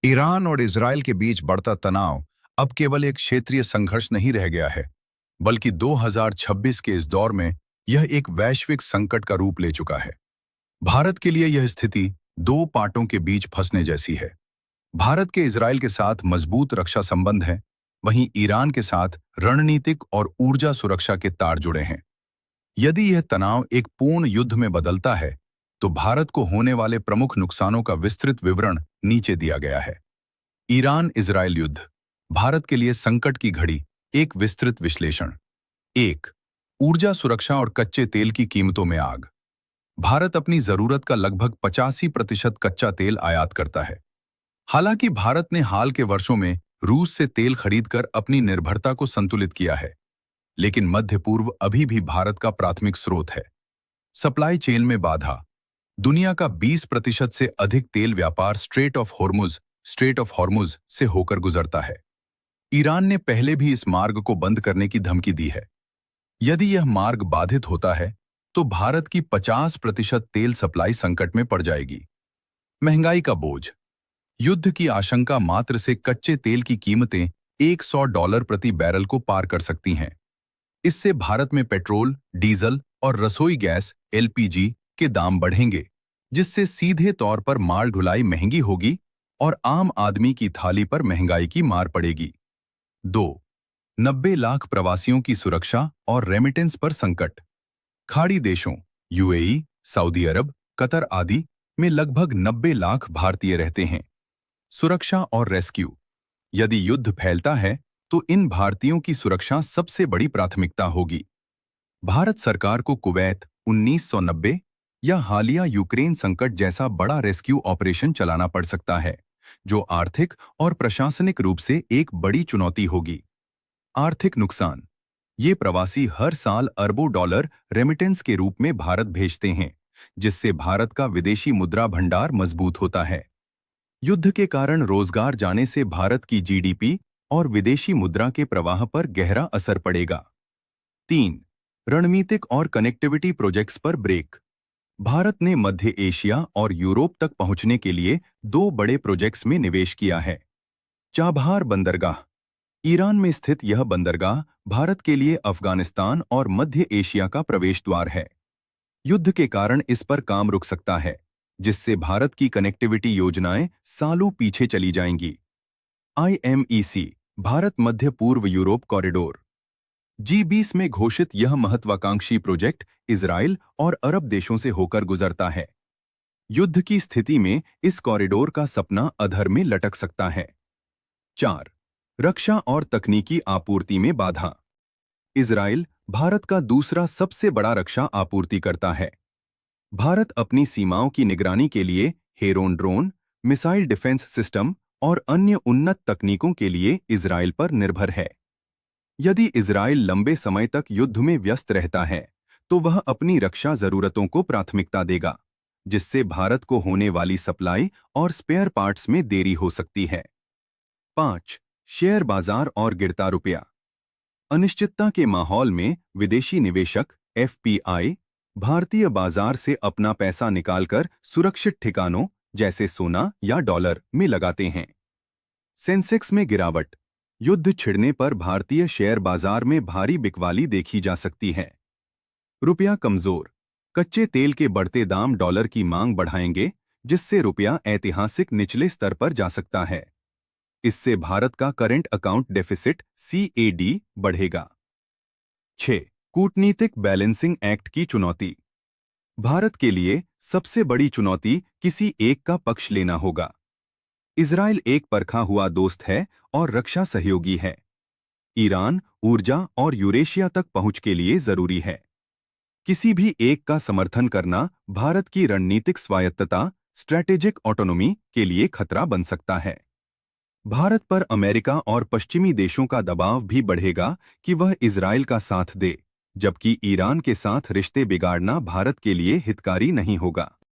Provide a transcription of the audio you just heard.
Iran और Israel के बीच बढ़ता तनाव अब केवल एक क्षेत्रीय संघर्ष नहीं रह गया है, बल्कि 2026 के इस दौर में यह एक वैश्विक संकट का रूप ले चुका है। भारत के लिए यह स्थिति दो पाटों के बीच फंसने जैसी है। भारत के इजरायल के साथ मजबूत रक्षा संबंध है, वहीं ईरान के साथ रणनीतिक और ऊर्जा सुरक्षा के तार जुड़े हैं। यदि यह तनाव एक पूर्ण युद्ध में बदलता है, तो भारत को होने वाले प्रमुख नुकसानों का विस्तृत विवरण नीचे दिया गया है। ईरान इजरायल युद्ध, भारत के लिए संकट की घड़ी, एक विस्तृत विश्लेषण। 1. ऊर्जा सुरक्षा और कच्चे तेल की कीमतों में आग। भारत अपनी जरूरत का लगभग 85% कच्चा तेल आयात करता है। हालांकि भारत ने हाल के वर्षों में रूस से तेल खरीदकर अपनी निर्भरता को संतुलित किया है, लेकिन मध्य पूर्व अभी भी भारत का प्राथमिक स्रोत है। सप्लाई चेन में बाधा। दुनिया का 20% से अधिक तेल व्यापार स्ट्रेट ऑफ हॉर्मुज से होकर गुजरता है। ईरान ने पहले भी इस मार्ग को बंद करने की धमकी दी है। यदि यह मार्ग बाधित होता है, तो भारत की 50% तेल सप्लाई संकट में पड़ जाएगी। महंगाई का बोझ। युद्ध की आशंका मात्र से कच्चे तेल की कीमतें $100 प्रति बैरल को पार कर सकती हैं। इससे भारत में पेट्रोल, डीजल और रसोई गैस (LPG) के दाम बढ़ेंगे, जिससे सीधे तौर पर माल ढुलाई महंगी होगी और आम आदमी की थाली पर महंगाई की मार पड़ेगी। 2. 90 लाख प्रवासियों की सुरक्षा और रेमिटेंस पर संकट। खाड़ी देशों UAE, सऊदी अरब, कतर आदि में लगभग 90 लाख भारतीय रहते हैं। सुरक्षा और रेस्क्यू। यदि युद्ध फैलता है, तो इन भारतीयों की सुरक्षा सबसे बड़ी प्राथमिकता होगी। भारत सरकार को कुवैत 1990 या हालिया यूक्रेन संकट जैसा बड़ा रेस्क्यू ऑपरेशन चलाना पड़ सकता है, जो आर्थिक और प्रशासनिक रूप से एक बड़ी चुनौती होगी। आर्थिक नुकसान। ये प्रवासी हर साल अरबों डॉलर रेमिटेंस के रूप में भारत भेजते हैं, जिससे भारत का विदेशी मुद्रा भंडार मजबूत होता है। युद्ध के कारण रोजगार जाने से भारत की GDP और विदेशी मुद्रा के प्रवाह पर गहरा असर पड़ेगा। 3. रणनीतिक और कनेक्टिविटी प्रोजेक्ट्स पर ब्रेक। भारत ने मध्य एशिया और यूरोप तक पहुंचने के लिए 2 बड़े प्रोजेक्ट्स में निवेश किया है। चाबहार बंदरगाह। ईरान में स्थित यह बंदरगाह भारत के लिए अफगानिस्तान और मध्य एशिया का प्रवेश द्वार है। युद्ध के कारण इस पर काम रुक सकता है, जिससे भारत की कनेक्टिविटी योजनाएं सालों पीछे चली जाएंगी। IMEC, भारत मध्य पूर्व यूरोप कॉरिडोर। G20 में घोषित यह महत्वाकांक्षी प्रोजेक्ट इजराइल और अरब देशों से होकर गुजरता है। युद्ध की स्थिति में इस कॉरिडोर का सपना अधर में लटक सकता है। 4. रक्षा और तकनीकी आपूर्ति में बाधा। इजराइल भारत का दूसरा सबसे बड़ा रक्षा आपूर्तिकर्ता है। भारत अपनी सीमाओं की निगरानी के लिए Heron drone, missile defence system और अन्य उन्नत तकनीकों के लिए इजराइल पर निर्भर है। यदि इजराइल लंबे समय तक युद्ध में व्यस्त रहता है, तो वह अपनी रक्षा जरूरतों को प्राथमिकता देगा, जिससे भारत को होने वाली सप्लाई और स्पेयर पार्ट्स में देरी हो सकती है। 5. शेयर बाजार और गिरता रुपया। अनिश्चितता के माहौल में विदेशी निवेशक FPI भारतीय बाजार से अपना पैसा निकालकर सुरक्षित ठिकानों जैसे सोना या डॉलर में लगाते हैं। सेंसेक्स में गिरावट। युद्ध छिड़ने पर भारतीय शेयर बाजार में भारी बिकवाली देखी जा सकती है। रुपया कमजोर। कच्चे तेल के बढ़ते दाम डॉलर की मांग बढ़ाएंगे, जिससे रुपया ऐतिहासिक निचले स्तर पर जा सकता है। इससे भारत का करंट अकाउंट डेफिसिट CAD बढ़ेगा। 6. कूटनीतिक बैलेंसिंग एक्ट की चुनौती। भारत के लिए सबसे बड़ी चुनौती किसी एक का पक्ष लेना होगा। इजराइल एक परखा हुआ दोस्त है और रक्षा सहयोगी है। ईरान ऊर्जा और यूरेशिया तक पहुंच के लिए जरूरी है। किसी भी एक का समर्थन करना भारत की रणनीतिक स्वायत्तता स्ट्रैटेजिक ऑटोनॉमी के लिए खतरा बन सकता है। भारत पर अमेरिका और पश्चिमी देशों का दबाव भी बढ़ेगा कि वह इजराइल का साथ दे, जबकि ईरान के साथ रिश्ते बिगाड़ना भारत के लिए हितकारी नहीं होगा।